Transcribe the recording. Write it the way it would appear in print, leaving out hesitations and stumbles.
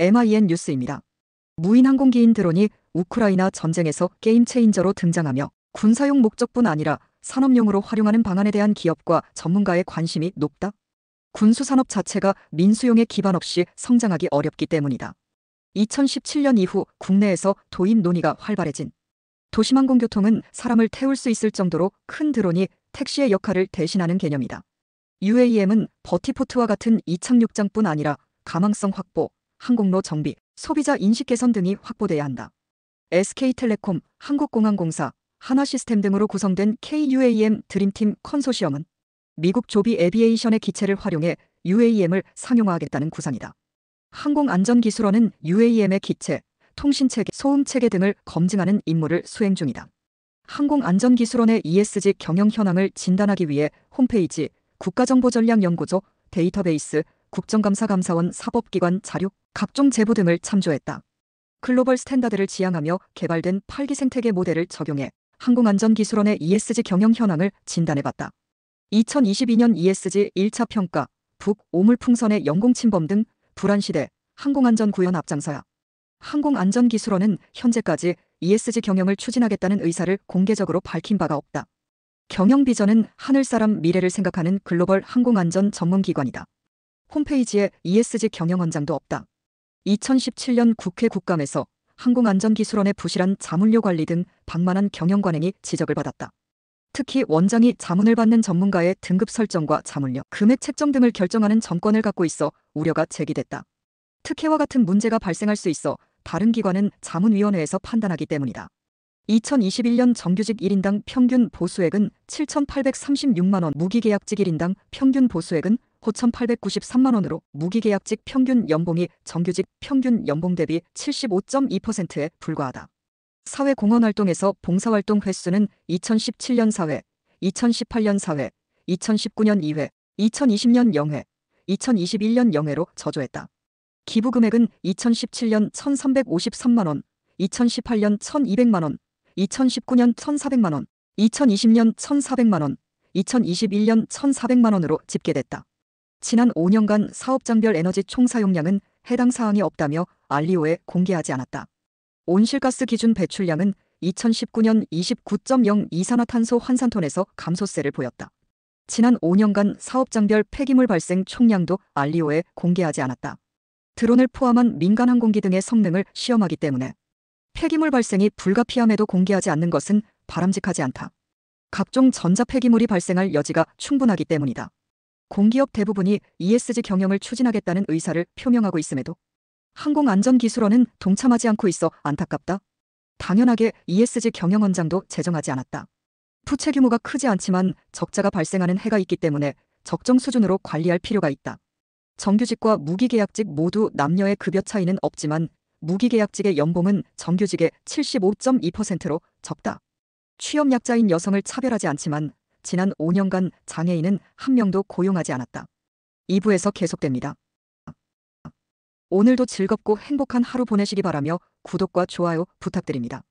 MIN 뉴스입니다. 무인 항공기인 드론이 우크라이나 전쟁에서 게임 체인저로 등장하며 군사용 목적뿐 아니라 산업용으로 활용하는 방안에 대한 기업과 전문가의 관심이 높다. 군수산업 자체가 민수용에 기반 없이 성장하기 어렵기 때문이다. 2017년 이후 국내에서 도입 논의가 활발해진 도심항공교통은 사람을 태울 수 있을 정도로 큰 드론이 택시의 역할을 대신하는 개념이다. UAM은 버티포트와 같은 이착륙장뿐 아니라 가망성 확보, 항공로 정비, 소비자 인식 개선 등이 확보돼야 한다. SK텔레콤, 한국공항공사, 하나시스템 등으로 구성된 KUAM 드림팀 컨소시엄은 미국 조비 에비에이션의 기체를 활용해 UAM을 상용화하겠다는 구상이다. 항공안전기술원은 UAM의 기체, 통신체계, 소음체계 등을 검증하는 임무를 수행 중이다. 항공안전기술원의 ESG 경영 현황을 진단하기 위해 홈페이지, 국가정보전략연구소, 데이터베이스, 국정감사감사원 사법기관 자료, 각종 제보 등을 참조했다. 글로벌 스탠다드를 지향하며 개발된 8기 생태계 모델을 적용해 항공안전기술원의 ESG 경영 현황을 진단해봤다. 2022년 ESG 1차 평가, 북, 오물풍선의 영공침범 등 불안시대, 항공안전구현 앞장서야. 항공안전기술원은 현재까지 ESG 경영을 추진하겠다는 의사를 공개적으로 밝힌 바가 없다. 경영 비전은 하늘사람 미래를 생각하는 글로벌 항공안전 전문기관이다. 홈페이지에 ESG 경영원장도 없다. 2017년 국회 국감에서 항공안전기술원의 부실한 자문료 관리 등 방만한 경영 관행이 지적을 받았다. 특히 원장이 자문을 받는 전문가의 등급 설정과 자문료, 금액 책정 등을 결정하는 정권을 갖고 있어 우려가 제기됐다. 특혜와 같은 문제가 발생할 수 있어 다른 기관은 자문위원회에서 판단하기 때문이다. 2021년 정규직 1인당 평균 보수액은 7,836만 원, 무기계약직 1인당 평균 보수액은 5,893만 원으로 무기계약직 평균 연봉이 정규직 평균 연봉 대비 75.2%에 불과하다. 사회공헌활동에서 봉사활동 횟수는 2017년 4회, 2018년 4회, 2019년 2회, 2020년 0회, 2021년 0회로 저조했다. 기부금액은 2017년 1,353만 원, 2018년 1,200만 원, 2019년 1,400만 원, 2020년 1,400만 원, 2021년 1,400만 원으로 집계됐다. 지난 5년간 사업장별 에너지 총 사용량은 해당 사항이 없다며 알리오에 공개하지 않았다. 온실가스 기준 배출량은 2019년 29.0 이산화탄소 환산톤에서 감소세를 보였다. 지난 5년간 사업장별 폐기물 발생 총량도 알리오에 공개하지 않았다. 드론을 포함한 민간 항공기 등의 성능을 시험하기 때문에 폐기물 발생이 불가피함에도 공개하지 않는 것은 바람직하지 않다. 각종 전자 폐기물이 발생할 여지가 충분하기 때문이다. 공기업 대부분이 ESG 경영을 추진하겠다는 의사를 표명하고 있음에도 항공안전기술원은 동참하지 않고 있어 안타깝다. 당연하게 ESG 경영원장도 제정하지 않았다. 부채 규모가 크지 않지만 적자가 발생하는 해가 있기 때문에 적정 수준으로 관리할 필요가 있다. 정규직과 무기계약직 모두 남녀의 급여 차이는 없지만 무기계약직의 연봉은 정규직의 75.2%로 적다. 취업약자인 여성을 차별하지 않지만 지난 5년간 장애인은 한 명도 고용하지 않았다. 2부에서 계속됩니다. 오늘도 즐겁고 행복한 하루 보내시기 바라며 구독과 좋아요 부탁드립니다.